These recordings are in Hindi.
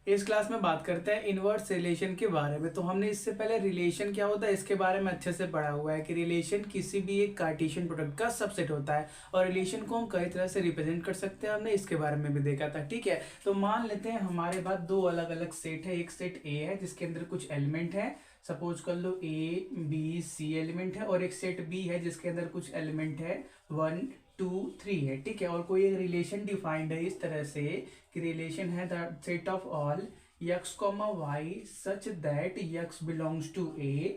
इस क्लास में बात करते हैं इनवर्स रिलेशन के बारे में। तो हमने इससे पहले रिलेशन क्या होता है इसके बारे में अच्छे से पढ़ा हुआ है कि रिलेशन किसी भी एक कार्टेशियन प्रोडक्ट का सबसेट होता है और रिलेशन को हम कई तरह से रिप्रेजेंट कर सकते हैं। हमने इसके बारे में भी देखा था, ठीक है। तो मान लेते हैं हमारे पास दो अलग अलग सेट है। एक सेट ए है जिसके अंदर कुछ एलिमेंट है, सपोज कर लो ए बी सी एलिमेंट है, और एक सेट बी है जिसके अंदर कुछ एलिमेंट है 1 2 3 है, ठीक है। और कोई एक रिलेशन डिफाइंड है इस तरह से कि रिलेशन है the set of all x, y such that x belongs to a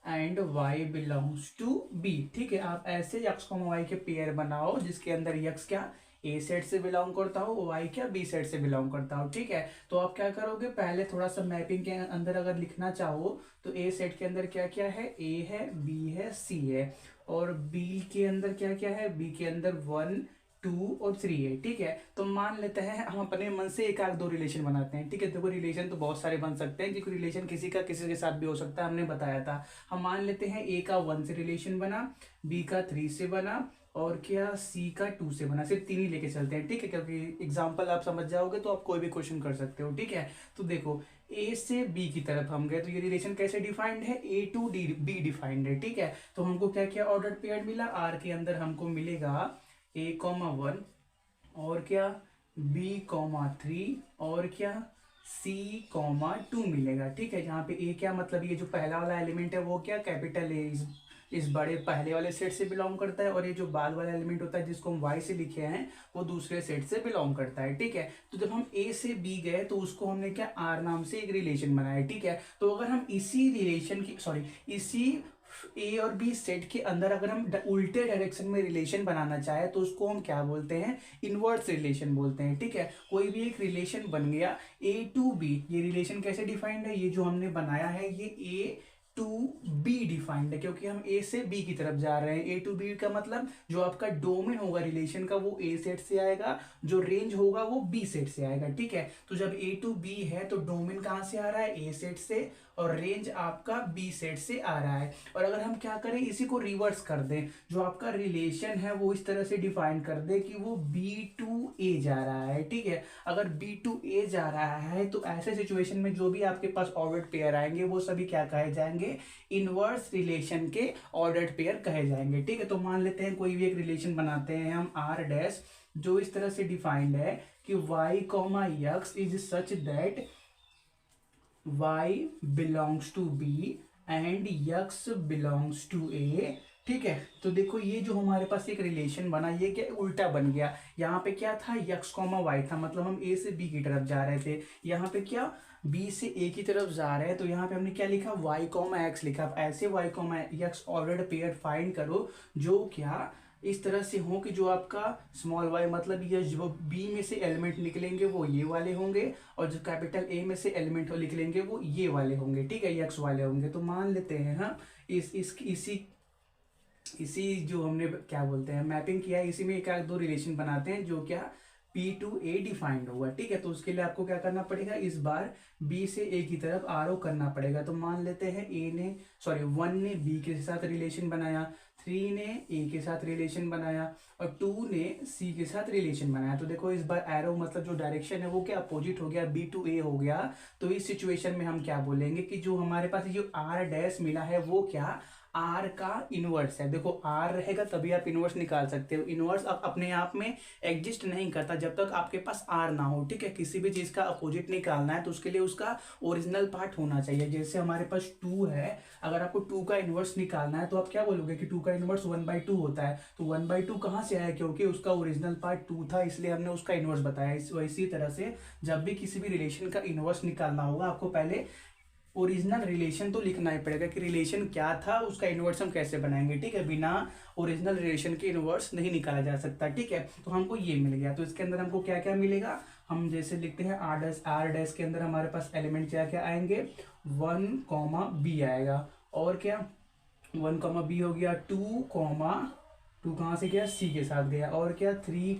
and y belongs to b, ठीक है। आप ऐसे x, y के पेयर बनाओ जिसके अंदर x क्या ए सेट से बिलोंग करता हो, y क्या बी सेट से बिलोंग करता हो, ठीक है। तो आप क्या करोगे, पहले थोड़ा सा मैपिंग के अंदर अगर लिखना चाहो तो ए सेट के अंदर क्या क्या है, ए है, बी है, सी है, और बी के अंदर क्या क्या है, बी के अंदर 1 2 और 3 है, ठीक है। तो मान लेते हैं हम अपने मन से एक आध दो रिलेशन बनाते हैं, ठीक है। देखो रिलेशन तो बहुत सारे बन सकते हैं क्योंकि रिलेशन किसी का किसी के साथ भी हो सकता है, हमने बताया था। हम मान लेते हैं ए का 1 से रिलेशन बना, बी का 3 से बना, और क्या सी का 2 से बना। सिर्फ 3 ही लेके चलते हैं, ठीक है, क्योंकि एग्जाम्पल आप समझ जाओगे तो आप कोई भी क्वेश्चन कर सकते हो, ठीक है। तो देखो ए से बी की तरफ हम गए तो ये रिलेशन कैसे डिफाइंड है, ए टू डी बी डिफाइंड है, ठीक है। तो हमको क्या क्या ऑर्डर पेयर मिला, आर के अंदर हमको मिलेगा A, 1 और क्या B, 3 और क्या C, 2 मिलेगा, ठीक है। यहाँ पे ए क्या मतलब ये जो पहला वाला एलिमेंट है वो क्या कैपिटल ए इस बड़े पहले वाले सेट से बिलोंग करता है, और ये जो बाद वाला एलिमेंट होता है जिसको हम वाई से लिखे हैं वो दूसरे सेट से बिलोंग करता है, ठीक है। तो जब हम ए से बी गए तो उसको हमने क्या आर नाम से एक रिलेशन बनाया, ठीक है। तो अगर हम इसी रिलेशन की इसी ए और बी सेट के अंदर अगर हम उल्टे डायरेक्शन में रिलेशन बनाना चाहे तो उसको हम क्या बोलते हैं, इनवर्स रिलेशन बोलते हैं, ठीक है। कोई भी एक रिलेशन बन गया ए टू बी, ये रिलेशन कैसे डिफाइंड है, ये जो हमने बनाया है ये ए टू बी डिफाइंड है क्योंकि हम ए से बी की तरफ जा रहे हैं। ए टू बी का मतलब जो आपका डोमेन होगा रिलेशन का वो ए सेट से आएगा, जो रेंज होगा वो बी सेट से आएगा, ठीक है। तो जब ए टू बी है तो डोमेन कहां से आ रहा है, ए सेट से, और रेंज आपका बी सेट से आ रहा है। और अगर हम क्या करें, इसी को रिवर्स कर दें, जो आपका रिलेशन है वो इस तरह से डिफाइन कर दे कि वो बी टू ए जा रहा है, ठीक है। अगर बी टू ए जा रहा है तो ऐसे सिचुएशन में जो भी आपके पास ऑर्डर्ड पेयर आएंगे वो सभी क्या कहे जाएंगे, इनवर्स रिलेशन के ऑर्डर्ड पेयर कहे जाएंगे, ठीक है। तो मान लेते हैं कोई भी एक रिलेशन बनाते हैं हम आर डैश, जो इस तरह से डिफाइंड है कि y, x is such that y belongs to b and x belongs to a, ठीक है। तो देखो ये जो हमारे पास एक रिलेशन बना ये क्या उल्टा बन गया, यहाँ पे क्या था x, y था, मतलब हम a से b की तरफ जा रहे थे, यहाँ पे क्या b से a की तरफ जा रहे हैं, तो यहाँ पे हमने क्या लिखा y, x लिखा। अब ऐसे y, x ordered pair find करो जो क्या इस तरह से हो कि जो आपका स्मॉल y मतलब ये जो b में से एलिमेंट निकलेंगे वो ये वाले होंगे, और जो कैपिटल A में से एलिमेंट निकलेंगे वो ये वाले होंगे, ठीक है, x वाले होंगे। तो मान लेते हैं हम इसी जो हमने क्या बोलते हैं मैपिंग किया है, इसी में एक दो रिलेशन बनाते हैं जो क्या P टू A डिफाइंड होगा, ठीक है। तो उसके लिए आपको क्या करना पड़ेगा, इस बार B से A की तरफ आरो करना पड़ेगा। तो मान लेते हैं 1 ने B के साथ रिलेशन बनाया, 3 ने A के साथ रिलेशन बनाया, और 2 ने C के साथ रिलेशन बनाया। तो देखो इस बार एरो मतलब जो डायरेक्शन है वो क्या अपोजिट हो गया, B टू A हो गया। तो इस सिचुएशन में हम क्या बोलेंगे कि जो हमारे पास जो R डैश मिला है वो क्या आर का इनवर्स है। देखो आर रहेगा तभी आप इनवर्स निकाल सकते हो, इनवर्स अपने आप में एग्जिस्ट नहीं करता जब तक आपके पास आर ना हो, ठीक है। किसी भी चीज का अपोजिट निकालना है तो उसके लिए उसका ओरिजिनल पार्ट होना चाहिए। जैसे हमारे पास 2 है, अगर आपको 2 का इनवर्स निकालना है तो आप क्या बोलोगे कि 2 का इनवर्स 1/2 होता है। तो 1/2 कहां से आया, क्योंकि उसका ओरिजिनल पार्ट 2 था इसलिए हमने उसका इनवर्स बताया। इसी तरह से जब भी किसी भी रिलेशन का इनवर्स निकालना होगा आपको पहले ओरिजिनल रिलेशन तो लिखना ही पड़ेगा कि रिलेशन क्या था, उसका इनवर्स हम कैसे बनाएंगे, ठीक है। बिना ओरिजिनल रिलेशन के इनवर्स नहीं निकाला जा सकता, ठीक है। तो हमको ये मिल गया, तो इसके अंदर हमको क्या क्या मिलेगा, हम जैसे लिखते हैं आर डैश के अंदर हमारे पास एलिमेंट क्या क्या आएंगे, 1, B आएगा, और क्या 1, B हो गया, 2 कहाँ से गया, C के साथ गया, और क्या 3,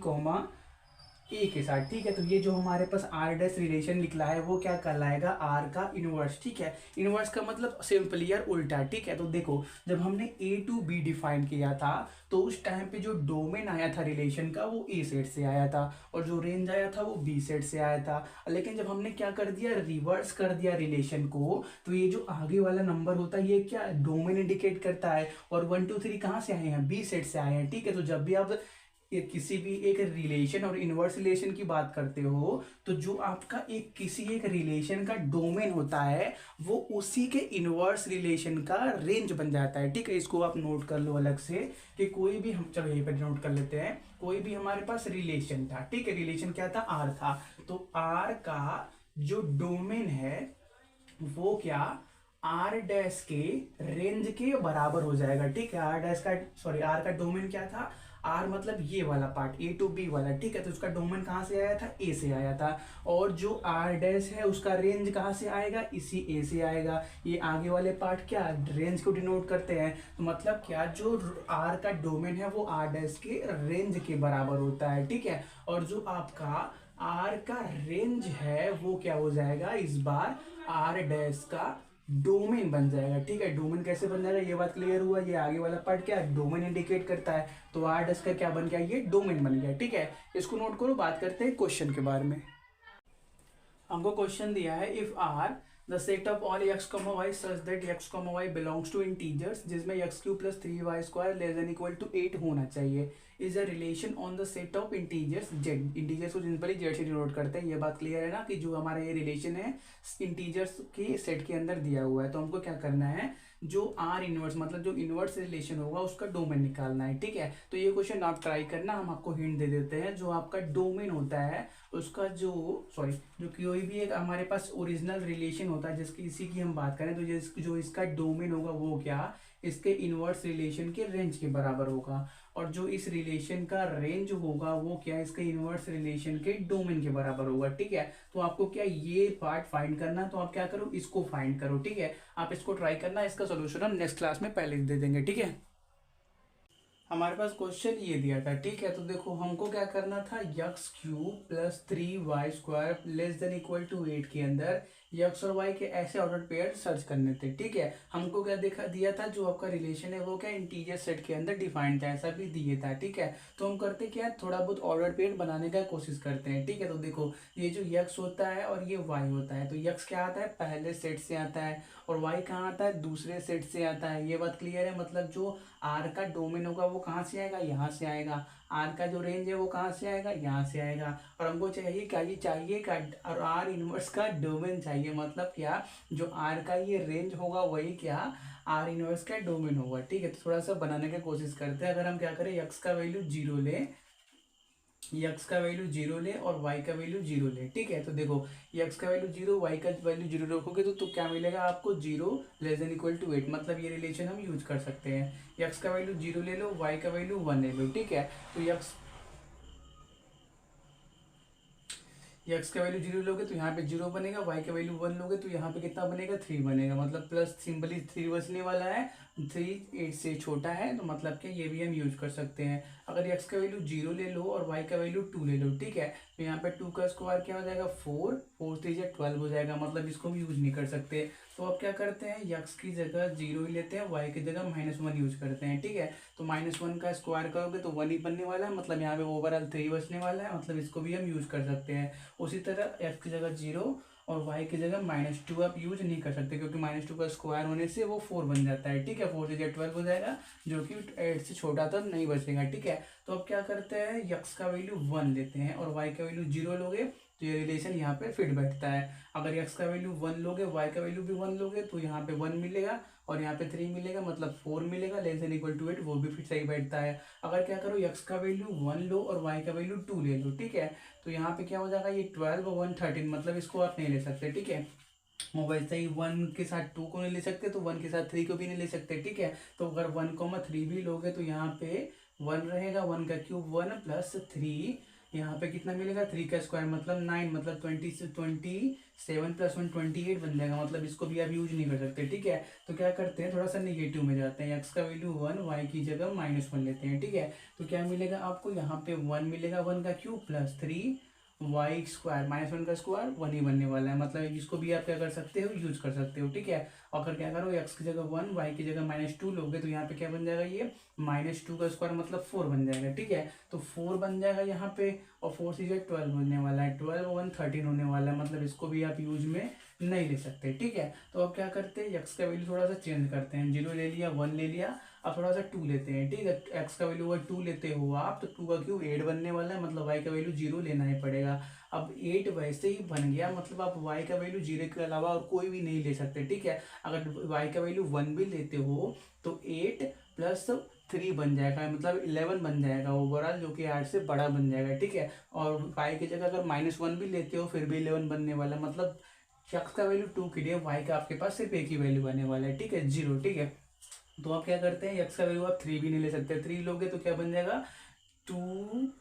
ए के साथ, ठीक है। तो ये जो हमारे पास आर डैश रिलेशन निकला है वो क्या कहलाएगा, आर का इनवर्स, ठीक है। इनवर्स का मतलब सिंपली यार उल्टा, ठीक है। तो देखो जब हमने ए टू बी डिफाइन किया था तो उस टाइम पे जो डोमेन आया था रिलेशन का वो ए सेट से आया था और जो रेंज आया था वो बी सेट से आया था। लेकिन जब हमने क्या कर दिया, रिवर्स कर दिया रिलेशन को, तो ये जो आगे वाला नंबर होता है ये क्या डोमेन इंडिकेट करता है और 1 2 3 कहाँ से आए हैं, बी सेट से आए हैं, ठीक है। तो जब भी आप ये किसी भी एक रिलेशन और इनवर्स रिलेशन की बात करते हो तो जो आपका एक किसी एक रिलेशन का डोमेन होता है वो उसी के इनवर्स रिलेशन का रेंज बन जाता है, ठीक है। इसको आप नोट कर लो अलग से कि कोई भी हम, चलो यहीं पर नोट कर लेते हैं, कोई भी हमारे पास रिलेशन था, ठीक है। रिलेशन क्या था, आर था। तो आर का जो डोमेन है वो क्या, आर डैश के रेंज के बराबर हो जाएगा, ठीक है। आर डैश का, सॉरी, आर का डोमेन क्या था, आर मतलब ये वाला पार्ट ए टू बी वाला, ठीक है। तो उसका डोमेन कहाँ से आया था, ए से आया था। और जो आर डैश है उसका रेंज कहाँ से आएगा, इसी ए से आएगा। ये आगे वाले पार्ट क्या रेंज को डिनोट करते हैं। तो मतलब क्या, जो आर का डोमेन है वो आर डैश के रेंज के बराबर होता है, ठीक है। और जो आपका आर का रेंज है वो क्या हो जाएगा, इस बार आर डैश का डोमेन बन जाएगा, ठीक है। डोमेन कैसे बन जाएगा, ये बात क्लियर हुआ। ये आगे वाला पार्ट क्या है, डोमेन इंडिकेट करता है। तो आर डैश का क्या बन गया, ये डोमेन बन गया, ठीक है। इसको नोट करो। बात करते हैं क्वेश्चन के बारे में। हमको क्वेश्चन दिया है, if R the set of all x comma y such that x comma y belongs to integers जिसमें x cube plus 3y² less than equal to 8 होना चाहिए, is a relation on the set of integers Z. Integers को सिंपली जेड से डिनोट करते हैं। ये बात क्लियर है ना कि जो हमारा ये रिलेशन है इंटीजर्स के सेट के अंदर दिया हुआ है। तो हमको क्या करना है, जो आर इनवर्स मतलब जो इनवर्स रिलेशन होगा उसका डोमेन निकालना है, ठीक है। तो ये क्वेश्चन आप ट्राई करना, हम आपको हिंट दे देते हैं। जो आपका डोमेन होता है उसका जो, सॉरी, जो कोई भी एक हमारे पास ओरिजिनल रिलेशन होता है जिसकी इसी की हम बात करें तो जो इसका डोमेन होगा वो क्या, इसके इनवर्स रिलेशन के रेंज के बराबर होगा। और जो इस रिलेशन का रेंज होगा वो क्या, इसके इनवर्स रिलेशन के डोमेन के बराबर होगा, ठीक है। तो आपको क्या ये पार्ट फाइंड करना, तो आप क्या करो, इसको फाइंड करो, ठीक है। आप इसको ट्राई करना, इसका सोल्यूशन हम नेक्स्ट क्लास में पहले दे देंगे, ठीक है। हमारे पास क्वेश्चन ये दिया था, ठीक है। तो देखो हमको क्या करना था, x cube plus 3y² less than equal to 8 के अंदर यक्स और वाई के ऐसे ऑर्डर पेयर सर्च करने थे, ठीक है। हमको क्या देखा दिया था, जो आपका रिलेशन है वो क्या इंटीजर सेट के अंदर डिफाइंड था, ऐसा भी दिए था, ठीक है। तो हम करते क्या, थोड़ा बहुत ऑर्डर पेयर बनाने का कोशिश करते हैं, ठीक है। तो देखो ये जो यक्स होता है और ये वाई होता है, तो यक्स क्या आता है, पहले सेट से आता है और वाई कहाँ आता है, दूसरे सेट से आता है। ये बात क्लियर है। मतलब जो आर का डोमेन होगा वो कहाँ से आएगा, यहाँ से आएगा। आर का जो रेंज है वो कहाँ से आएगा, यहाँ से आएगा। और हमको चाहिए क्या, ये चाहिए का, और आर इनवर्स का डोमेन चाहिए। मतलब क्या, जो आर का ये रेंज होगा वही क्या, आर इनवर्स का डोमेन होगा, ठीक है। तो थोड़ा सा बनाने की कोशिश करते हैं। अगर हम क्या करें, एक्स का वैल्यू 0 ले, यक्स का वैल्यू 0 ले और वाई का वैल्यू 0 ले, ठीक है। तो देखो यक्स का वैल्यू 0, वाई का वैल्यू 0 रखोगे तो क्या मिलेगा आपको, 0 लेस देन इक्वल टू 8। मतलब ये रिलेशन हम यूज कर सकते हैं। यक्स का वैल्यू 0 ले लो, वाई का वैल्यू 1 ले लो, ठीक है। तो यक्स का वैल्यू 0 लोगे तो यहाँ पे 0 बनेगा, वाई का वैल्यू 1 लोगे तो यहाँ पे कितना बनेगा, 3 बनेगा। मतलब प्लस सिंपली 3 बचने वाला है, 3 8 से छोटा है, तो मतलब कि ये भी हम यूज कर सकते हैं। अगर एक्स का वैल्यू 0 ले लो और वाई का वैल्यू 2 ले लो, ठीक है। तो यहाँ पे 2 का स्क्वायर क्या हो जाएगा, 4 4 3 12 हो जाएगा। मतलब इसको हम यूज नहीं कर सकते। तो अब क्या करते हैं, यक्स की जगह 0 ही लेते हैं, वाई की जगह -1 यूज करते हैं, ठीक है। तो -1 का स्क्वायर करोगे तो 1 ही बनने वाला है। मतलब यहाँ पे ओवरऑल 3 बचने वाला है। मतलब इसको भी हम यूज कर सकते हैं। उसी तरह एक्स की जगह 0 और वाई की जगह -2 आप यूज नहीं कर सकते, क्योंकि -2 का स्क्वायर होने से वो 4 बन जाता है, ठीक है। 4 से 12 हो जाएगा, जो कि 8 से छोटा तब नहीं बचेगा, ठीक है। तो अब क्या करते हैं, यक्स का वैल्यू 1 लेते हैं और वाई का वैल्यू 0 लोगे तो ये रिलेशन यहाँ पे फिट बैठता है। अगर यक्स का वैल्यू 1 लोगे, वाई का वैल्यू भी 1 लोगे तो यहाँ पे 1 मिलेगा और यहाँ पे 3 मिलेगा, मतलब 4 मिलेगा, लेस देन इक्वल टू 8, वो भी फिट सही बैठता है। अगर क्या करो, यक्स का वैल्यू 1 लो और वाई का वैल्यू 2 ले लो, ठीक है। तो यहाँ पे क्या हो जाएगा, ये 12 और 1 13, मतलब इसको आप नहीं ले सकते, ठीक है। और वैसे ही 1 के साथ 2 को नहीं ले सकते तो 1 के साथ 3 को भी नहीं ले सकते, ठीक है। तो अगर 1, 3 भी लोगे तो यहाँ पे 1 रहेगा, 1 का क्यूब 1 प्लस 3 यहाँ पे कितना मिलेगा 3 का स्क्वायर मतलब 9, मतलब 27 प्लस 1 28 बन जाएगा, मतलब इसको भी आप यूज नहीं कर सकते। ठीक है, तो क्या करते हैं, थोड़ा सा नेगेटिव में जाते हैं, एक्स का वैल्यू 1, वाई की जगह -1 लेते हैं। ठीक है, तो क्या मिलेगा आपको, यहाँ पे 1 मिलेगा, 1 का क्यूब प्लस 3 वाई स्क्वायर -1 का स्क्वायर 1 ही बनने वाला है, मतलब इसको भी आप क्या कर सकते हो, यूज कर सकते हो। ठीक है, और अगर क्या करो, एक्स की जगह 1, वाई की जगह -2 लोगे तो यहाँ पे क्या बन जाएगा, ये -2 का स्क्वायर मतलब 4 बन जाएगा। ठीक है, तो 4 बन जाएगा यहाँ पे, और 4 से जो 12 बनने वाला है, 12 1 13 होने वाला है, मतलब इसको भी आप यूज में नहीं ले सकते। ठीक है, तो अब क्या करते हैं, एक्स का वैल्यू थोड़ा सा चेंज करते हैं, 0 ले लिया, 1 ले लिया, अब थोड़ा सा 2 लेते हैं। ठीक है, एक्स का वैल्यू अगर 2 लेते हो आप, तो 2 का क्यूब 8 बनने वाला है, मतलब वाई का वैल्यू 0 लेना ही पड़ेगा। अब 8 वैसे ही बन गया, मतलब आप वाई का वैल्यू 0 के अलावा और कोई भी नहीं ले सकते। ठीक है, अगर वाई का वैल्यू 1 भी लेते हो तो 8 प्लस 3 बन जाएगा, मतलब 11 बन जाएगा ओवरऑल, जो कि 8 से बड़ा बन जाएगा। ठीक है, और वाई की जगह अगर -1 भी लेते हो फिर भी 11 बनने वाला, मतलब एक्स का वैल्यू 2 के लिए वाई का आपके पास सिर्फ एक ही वैल्यू आने वाला है। ठीक है, 0। ठीक है, तो आप क्या करते हैं, एक्स का वैल्यू आप 3 भी नहीं ले सकते, 3 लोगे तो क्या बन जाएगा, 2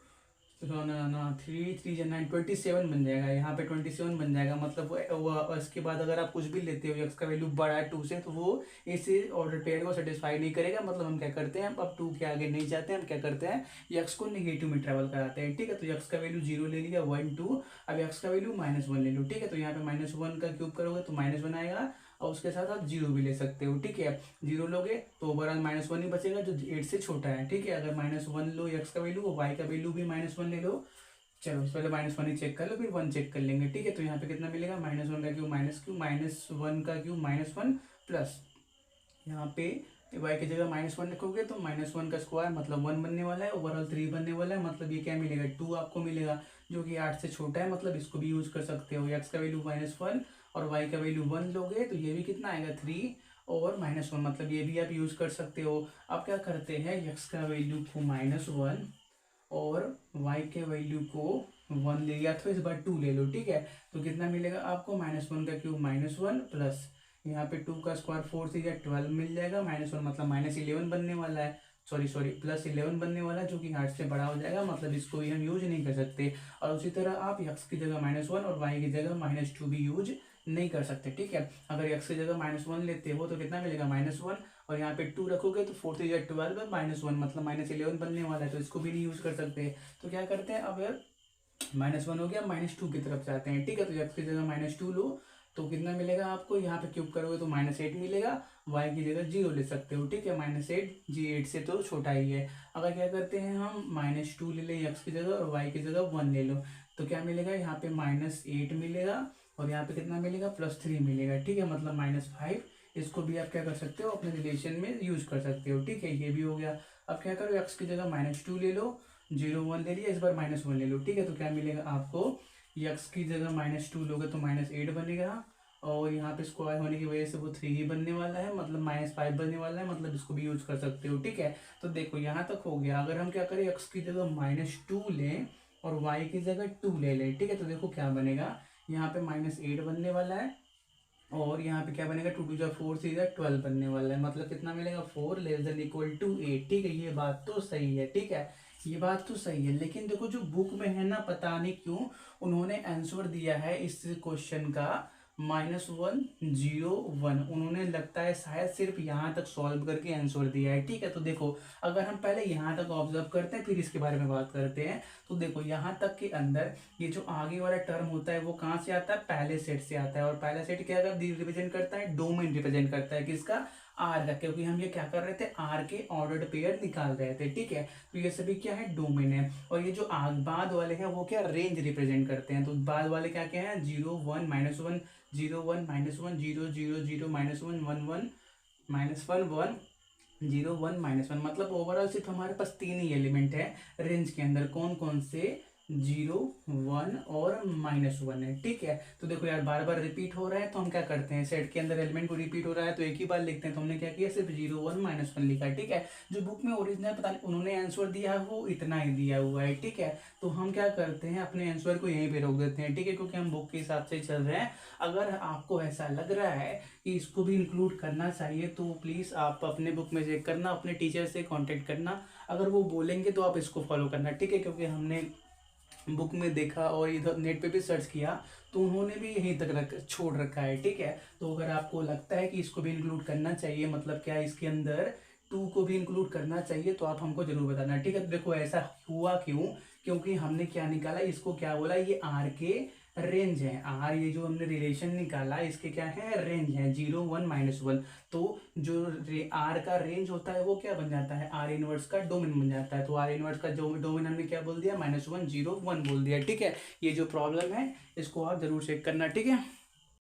ना 3 3 9 27 बन जाएगा, यहाँ पे 27 बन जाएगा, मतलब वो इसके बाद अगर आप कुछ भी लेते हो, एक्स का वैल्यू बड़ा है 2 से, तो वो इसे ऑर्डर पेयर को सेटिस्फाई नहीं करेगा, मतलब हम क्या करते हैं, अब 2 के आगे नहीं जाते हैं, हम क्या करते हैं, एक्स को नेगेटिव में ट्रेवल कराते हैं। ठीक है, तो एक्स का वैल्यू 0 ले लिया, 1 2, अब एक्स का वैल्यू -1 ले लो। ठीक है, तो यहाँ पे -1 का क्यूब करोगे तो -1 आएगा, और उसके साथ आप 0 भी ले सकते हो। ठीक है, 0 लोगे तो ओवरऑल -1 ही बचेगा जो 8 से छोटा है। ठीक है, अगर -1 लो एक्स का वैल्यू, वाई का वैल्यू भी -1 ले लो। चलो पहले -1 ही चेक कर लो, फिर 1 चेक कर लेंगे। ठीक है, तो यहाँ पे कितना मिलेगा, -1 का क्यूब -1 का क्यूब -1 प्लस यहाँ पे वाई की जगह -1 रखोगे तो -1 का स्क्वायर मतलब 1 बनने वाला है, ओवरऑल 3 बनने वाला है, मतलब ये क्या मिलेगा, 2 आपको मिलेगा, जो कि 8 से छोटा है, मतलब इसको भी यूज कर सकते हो। एक्स का वैल्यू -1 और वाई का वैल्यू 1 लोगे तो ये भी कितना आएगा, 3 और -1, मतलब ये भी आप यूज कर सकते हो। अब क्या करते हैं, एक्स का वैल्यू को -1 और वाई के वैल्यू को 1 ले लिया, तो इस बार 2 ले लो। ठीक है, तो कितना मिलेगा आपको, -1 का क्यूब -1 प्लस यहाँ पे 2 का स्क्वायर 4 से या 12 मिल जाएगा, -1 मतलब -11 बनने वाला है, सॉरी +11 बनने वाला है, जो कि 8 से बड़ा हो जाएगा, मतलब इसको भी हम यूज नहीं कर सकते। और उसी तरह आप एक्स की जगह -1 और वाई की जगह -2 भी यूज नहीं कर सकते। ठीक है, अगर एक्स की जगह -1 लेते हो तो कितना मिलेगा, -1, और यहाँ पे 2 रखोगे तो 4 से या 12 -1 मतलब -11 बनने वाला है, तो इसको भी नहीं यूज कर सकते। तो क्या करते हैं, अब यार -1 हो गया, -2 की तरफ जाते हैं। ठीक है, तो एक्स की जगह -2 लो तो कितना मिलेगा आपको, यहाँ पे क्यूब करोगे तो -8 मिलेगा, वाई की जगह 0 ले सकते हो। ठीक है, -8 जी 8 से तो छोटा ही है। अगर क्या करते हैं हम, -2 ले लें एक्स की जगह और वाई की जगह 1 ले लो, तो क्या मिलेगा, यहाँ पे -8 मिलेगा, और यहाँ पे कितना मिलेगा, +3 मिलेगा। ठीक है, मतलब -5, इसको भी आप क्या कर सकते हो, अपने रिलेशन में यूज कर सकते हो। ठीक है, ये भी हो गया। अब क्या करो, एक्स की जगह -2 ले लो, 0 1 ले लिया, इस बार -1 ले लो। ठीक है, तो क्या मिलेगा आपको, एक्स की जगह -2 लोगे तो -8 बनेगा, और यहाँ पे स्क्वायर होने की वजह से वो 3 ही बनने वाला है, मतलब -5 बनने वाला है, मतलब इसको भी यूज कर सकते हो। ठीक है, तो देखो यहाँ तक हो गया। अगर हम क्या करें, एक्स की जगह -2 लें और वाई की जगह 2 ले लें, ठीक है, तो देखो क्या बनेगा, यहाँ पे -8 बनने वाला है, और यहाँ पे क्या बनेगा, 2 2 जा 4 से 12 बनने वाला है, मतलब कितना मिलेगा, 4 ≤ 8। ठीक है, ये बात तो सही है। ठीक है, ये बात तो सही है, लेकिन देखो जो बुक में है ना, पता नहीं क्यों उन्होंने आंसर दिया है इस क्वेश्चन का -1 0 1, उन्होंने लगता है शायद सिर्फ यहाँ तक सॉल्व करके आंसर दिया है। ठीक है, तो देखो अगर हम पहले यहाँ तक ऑब्जर्व करते हैं फिर इसके बारे में बात करते हैं, तो देखो यहाँ तक के अंदर ये जो आगे वाला टर्म होता है वो कहाँ से आता है, पहले सेट से आता है, और पहला सेट क्या रिप्रेजेंट करता है, डोमेन रिप्रेजेंट करता है, किसका, आर का, क्योंकि हम ये क्या कर रहे थे, आर के ऑर्डर्ड पेयर निकाल रहे थे। ठीक है, तो ये सभी क्या है, डोमेन है, और ये जो बाद वाले हैं वो क्या, रेंज रिप्रेजेंट करते हैं। तो बाद वाले क्या क्या है, 0 1 -1 0 1 -1 0 0 0 -1 1 1 -1 1 0 1 -1, मतलब ओवरऑल सिर्फ हमारे पास 3 ही एलिमेंट है रेंज के अंदर, कौन कौन से, 0 1 और -1 है। ठीक है, तो देखो यार बार बार रिपीट हो रहा है, तो हम क्या करते हैं, सेट के अंदर एलिमेंट को रिपीट हो रहा है तो एक ही बार लिखते हैं, तो हमने क्या किया, सिर्फ 0 1 -1 लिखा है। ठीक है, जो बुक में ओरिजिनल पता नहीं उन्होंने आंसर दिया है वो इतना ही दिया हुआ है। ठीक है, तो हम क्या करते हैं, अपने आंसर को यहीं पे रोक देते हैं। ठीक है, क्योंकि हम बुक के हिसाब से चल रहे हैं। अगर आपको ऐसा लग रहा है कि इसको भी इंक्लूड करना चाहिए तो प्लीज़ आप अपने बुक में चेक करना, अपने टीचर से कांटेक्ट करना, अगर वो बोलेंगे तो आप इसको फॉलो करना। ठीक है, क्योंकि हमने बुक में देखा और इधर नेट पे भी सर्च किया तो उन्होंने भी यहीं तक छोड़ रखा है। ठीक है, तो अगर आपको लगता है कि इसको भी इंक्लूड करना चाहिए, मतलब क्या इसके अंदर टू को भी इंक्लूड करना चाहिए, तो आप हमको जरूर बताना। ठीक है, तो देखो ऐसा हुआ क्यों, क्योंकि हमने क्या निकाला, इसको क्या बोला, ये आर के रेंज है। आर ये जो हमने रिलेशन निकाला इसके क्या है, रेंज है, 0 1 -1। तो जो आर का रेंज होता है वो क्या बन जाता है, आर इनवर्स का डोमेन बन जाता है। तो आर इनवर्स का जो डोमेन हमने क्या बोल दिया, -1 0 1 बोल दिया। ठीक है, ये जो प्रॉब्लम है इसको आप जरूर चेक करना। ठीक है।